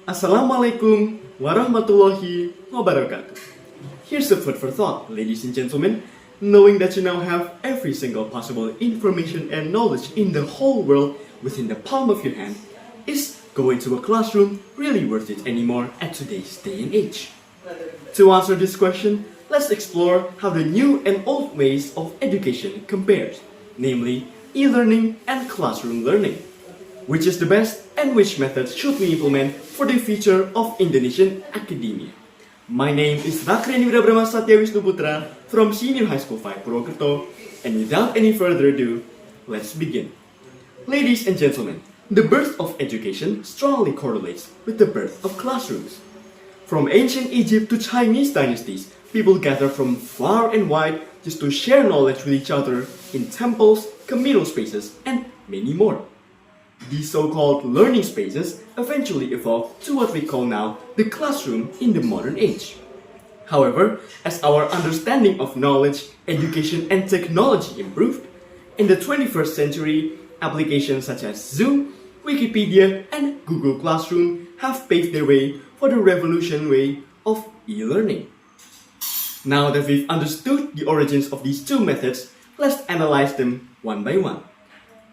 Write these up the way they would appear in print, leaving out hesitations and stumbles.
Assalamualaikum warahmatullahi wabarakatuh. Here's a food for thought, ladies and gentlemen. Knowing that you now have every single possible information and knowledge in the whole world within the palm of your hand, is going to a classroom really worth it anymore at today's day and age? To answer this question, let's explore how the new and old ways of education compares, namely e-learning and classroom learning. Which is the best and which methods should we implement for the future of Indonesian academia? My name is Rakryan Wirabrama from Senior High School 5 Purwokerto, and without any further ado, let's begin. Ladies and gentlemen, the birth of education strongly correlates with the birth of classrooms. From ancient Egypt to Chinese dynasties, people gather from far and wide just to share knowledge with each other in temples, communal spaces, and many more. These so-called learning spaces eventually evolved to what we call now the classroom in the modern age. However, as our understanding of knowledge, education, and technology improved, in the 21st century, applications such as Zoom, Wikipedia, and Google Classroom have paved their way for the revolutionary way of e-learning. Now that we've understood the origins of these two methods, let's analyze them one by one.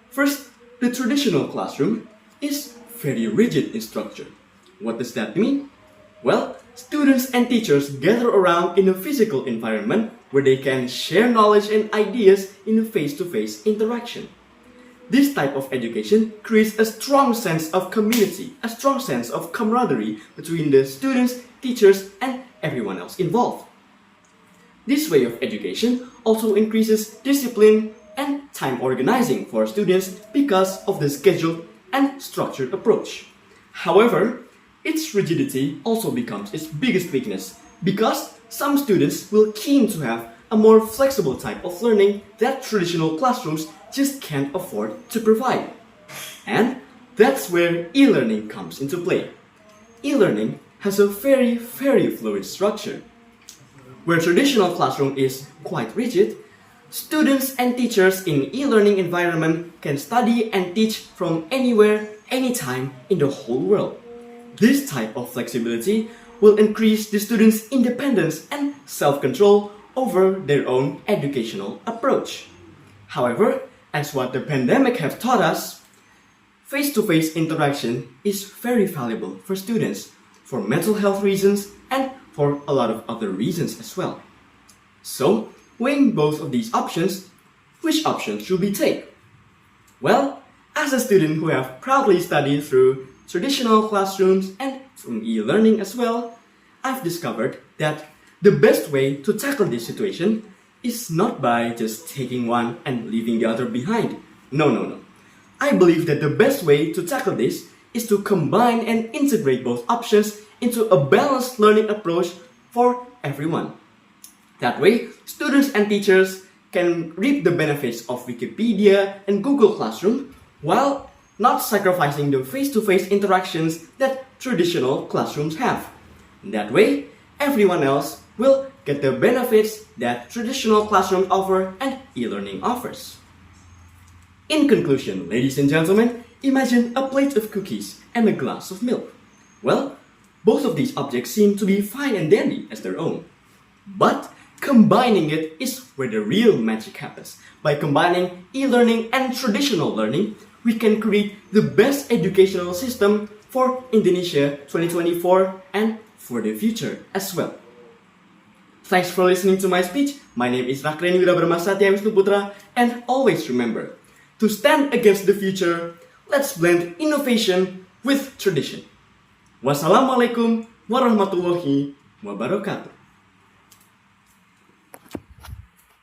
First, the traditional classroom is very rigid in structure. What does that mean? Well, students and teachers gather around in a physical environment where they can share knowledge and ideas in a face-to-face interaction. This type of education creates a strong sense of community, a strong sense of camaraderie between the students, teachers, and everyone else involved. This way of education also increases discipline and time organizing for students because of the scheduled and structured approach. However, its rigidity also becomes its biggest weakness because some students will keen to have a more flexible type of learning that traditional classrooms just can't afford to provide. And that's where e-learning comes into play. E-learning has a very fluid structure. Where traditional classroom is quite rigid, students and teachers in e-learning environment can study and teach from anywhere, anytime in the whole world. This type of flexibility will increase the students' independence and self-control over their own educational approach. However, as what the pandemic have taught us, face-to-face interaction is very valuable for students, for mental health reasons and for a lot of other reasons as well. So, weighing both of these options, which option should we take? Well, as a student who have proudly studied through traditional classrooms and from e-learning as well, I've discovered that the best way to tackle this situation is not by just taking one and leaving the other behind. No. I believe that the best way to tackle this is to combine and integrate both options into a balanced learning approach for everyone. That way, students and teachers can reap the benefits of Wikipedia and Google Classroom while not sacrificing the face-to-face interactions that traditional classrooms have. That way, everyone else will get the benefits that traditional classrooms offer and e-learning offers. In conclusion, ladies and gentlemen, imagine a plate of cookies and a glass of milk. Well, both of these objects seem to be fine and dandy as their own. But combining it is where the real magic happens. By combining e-learning and traditional learning, we can create the best educational system for Indonesia 2024 and for the future as well. Thanks for listening to my speech. My name is Rakryan Wirabrama, and always remember, to stand against the future, let's blend innovation with tradition. Wassalamualaikum warahmatullahi wabarakatuh.